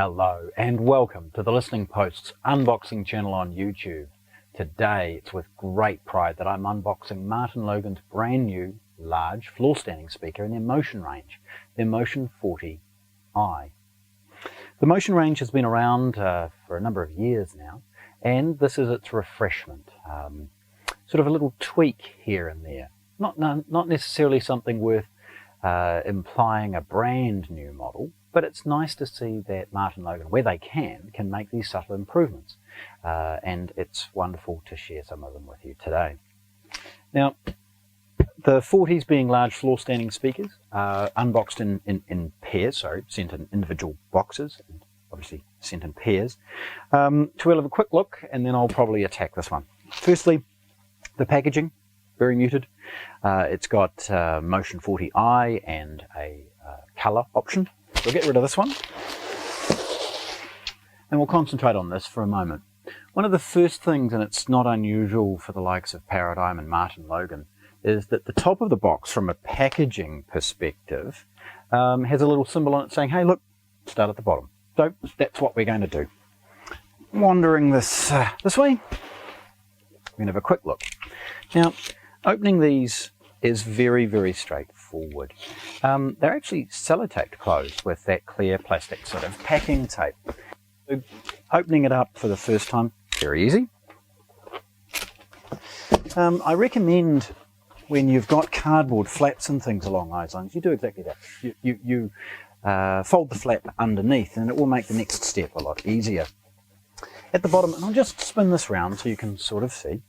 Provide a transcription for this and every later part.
Hello and welcome to the Listening Post's unboxing channel on YouTube. Today it's with great pride that I'm unboxing Martin Logan's brand new large floor standing speaker in their Motion range, their Motion 40i. The Motion range has been around for a number of years now, and this is its refreshment. Sort of a little tweak here and there. Not necessarily something worth implying a brand new model, but it's nice to see that Martin Logan, where they can make these subtle improvements. And it's wonderful to share some of them with you today. Now, the 40s being large floor standing speakers, unboxed in pairs, so sent in individual boxes, and obviously sent in pairs. So we'll have a quick look and then I'll probably attack this one. Firstly, the packaging, very muted. It's got Motion 40i and a colour option. We'll get rid of this one and we'll concentrate on this for a moment. One of the first things, and it's not unusual for the likes of Paradigm and Martin Logan, is that the top of the box from a packaging perspective has a little symbol on it saying, hey look, start at the bottom. So that's what we're going to do. Wandering this way, we're going to have a quick look. Now, opening these is very, very straightforward. They're actually sellotaped closed with that clear plastic sort of packing tape. So opening it up for the first time, very easy. I recommend when you've got cardboard flaps and things along those lines, you do exactly that. You fold the flap underneath and it will make the next step a lot easier. At the bottom, and I'll just spin this round so you can sort of see.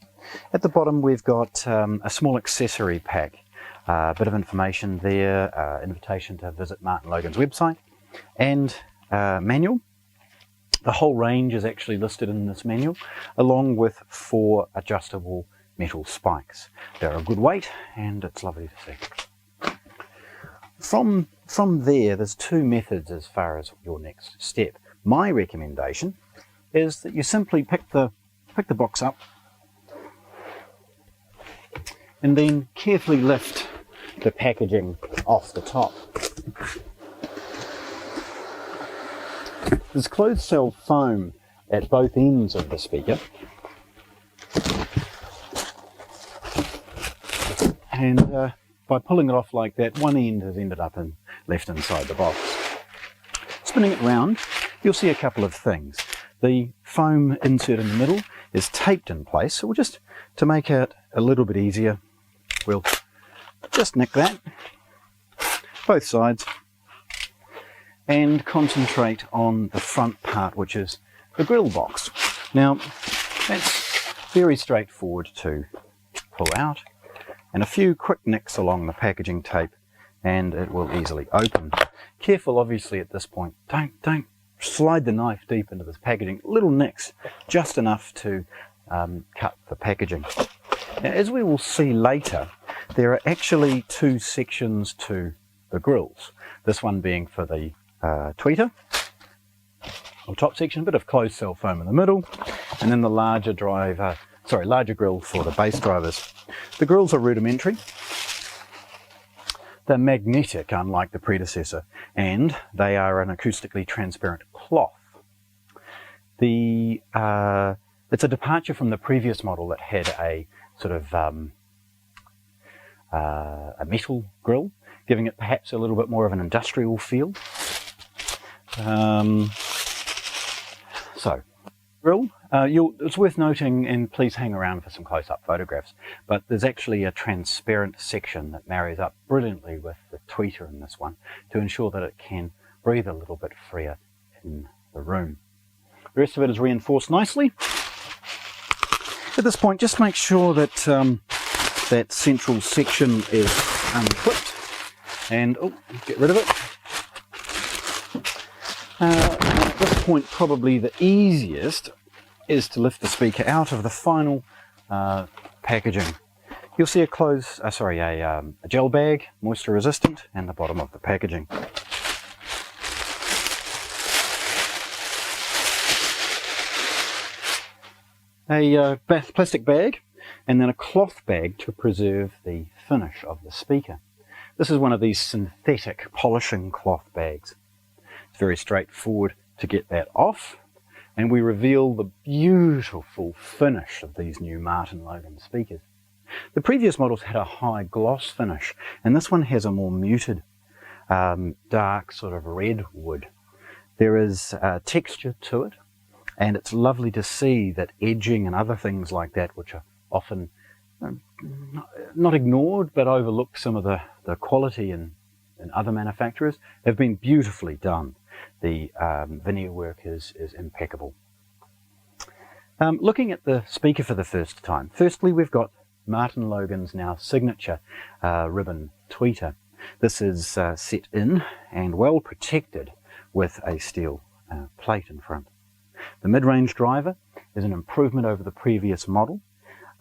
At the bottom we've got a small accessory pack, a bit of information there, invitation to visit Martin Logan's website, and manual. The whole range is actually listed in this manual, along with 4 adjustable metal spikes. They're a good weight and it's lovely to see. From there's 2 methods as far as your next step. My recommendation is that you simply pick the box up and then carefully lift the packaging off the top. There's closed cell foam at both ends of the speaker, and by pulling it off like that, one end has ended up left inside the box. Spinning it round, you'll see a couple of things. The foam insert in the middle is taped in place, so we'll just, to make it a little bit easier, we'll just nick that, both sides, and concentrate on the front part, which is the grille box. Now, that's very straightforward to pull out, and a few quick nicks along the packaging tape, and it will easily open. Careful, obviously, at this point. Don't slide the knife deep into this packaging. Little nicks, just enough to cut the packaging. Now, as we will see later, there are actually 2 sections to the grills. This one being for the tweeter, or top section, a bit of closed cell foam in the middle, and then the larger grill for the bass drivers. The grills are rudimentary. They're magnetic, unlike the predecessor, and they are an acoustically transparent cloth. It's a departure from the previous model that had a sort of a metal grill, giving it perhaps a little bit more of an industrial feel. So, grill, it's worth noting, and please hang around for some close-up photographs, but there's actually a transparent section that marries up brilliantly with the tweeter in this one to ensure that it can breathe a little bit freer in the room. The rest of it is reinforced nicely. At this point, just make sure that that central section is unclipped, and get rid of it. At this point, probably the easiest is to lift the speaker out of the final packaging. You'll see a gel bag, moisture resistant, and the bottom of the packaging. A plastic bag, and then a cloth bag to preserve the finish of the speaker. This is one of these synthetic polishing cloth bags. It's very straightforward to get that off, and we reveal the beautiful finish of these new Martin Logan speakers. The previous models had a high gloss finish, and this one has a more muted, dark sort of red wood. There is texture to it, and it's lovely to see that edging and other things like that, which are often not ignored but overlook some of the quality in other manufacturers, have been beautifully done. The veneer work is impeccable. Looking at the speaker for the first time, firstly we've got Martin Logan's now signature ribbon tweeter. This is set in and well protected with a steel plate in front. The mid-range driver is an improvement over the previous model,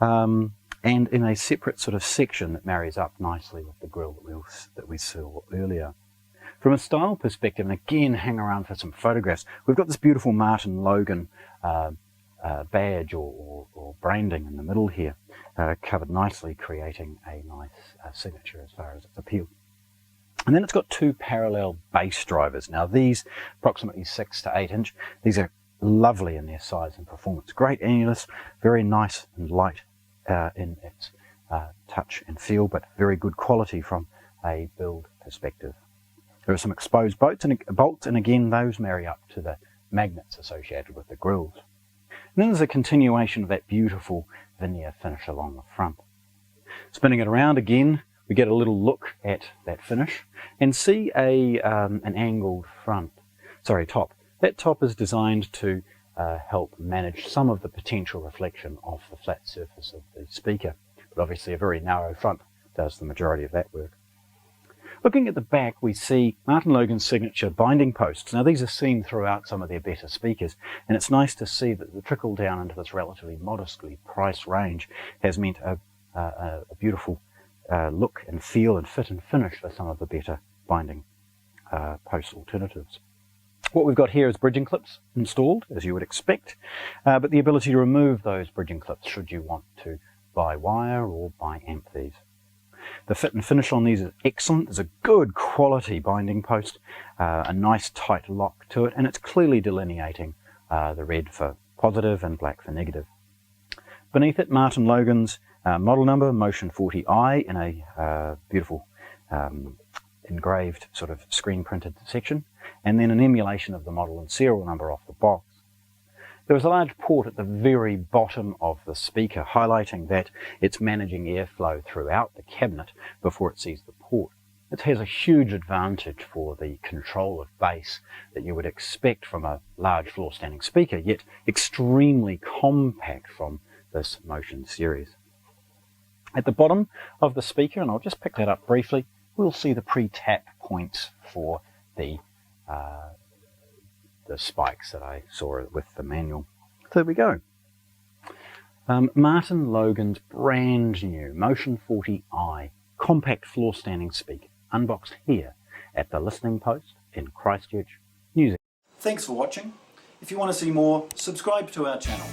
and in a separate sort of section that marries up nicely with the grille that we saw earlier. From a style perspective, and again hang around for some photographs, we've got this beautiful Martin Logan badge or branding in the middle here, covered nicely, creating a nice signature as far as its appeal. And then it's got two parallel bass drivers. Now these, approximately 6 to 8 inch, these are lovely in their size and performance. Great annulus, very nice and light in its touch and feel, but very good quality from a build perspective. There are some exposed bolts, and again those marry up to the magnets associated with the grills. And then there's a continuation of that beautiful veneer finish along the front. Spinning it around again, we get a little look at that finish and see an angled top. That top is designed to help manage some of the potential reflection off the flat surface of the speaker, but obviously a very narrow front does the majority of that work. Looking at the back, we see Martin Logan's signature binding posts. Now these are seen throughout some of their better speakers, and it's nice to see that the trickle down into this relatively modestly priced range has meant a beautiful look and feel and fit and finish for some of the better binding post alternatives. What we've got here is bridging clips installed, as you would expect, but the ability to remove those bridging clips should you want to buy wire or buy amp these. The fit and finish on these is excellent. There's a good quality binding post, a nice tight lock to it, and it's clearly delineating the red for positive and black for negative. Beneath it, Martin Logan's model number, Motion 40i, in a beautiful engraved sort of screen printed section, and then an emulation of the model and serial number off the box. There is a large port at the very bottom of the speaker, highlighting that it's managing airflow throughout the cabinet before it sees the port. It has a huge advantage for the control of bass that you would expect from a large floor standing speaker, yet extremely compact from this Motion series. At the bottom of the speaker, and I'll just pick that up briefly, we'll see the pre-tap points for the spikes that I saw with the manual. So there we go. Martin Logan's brand new Motion 40i compact floor standing speaker, unboxed here at the Listening Post in Christchurch, New Zealand. Thanks for watching. If you want to see more, subscribe to our channel.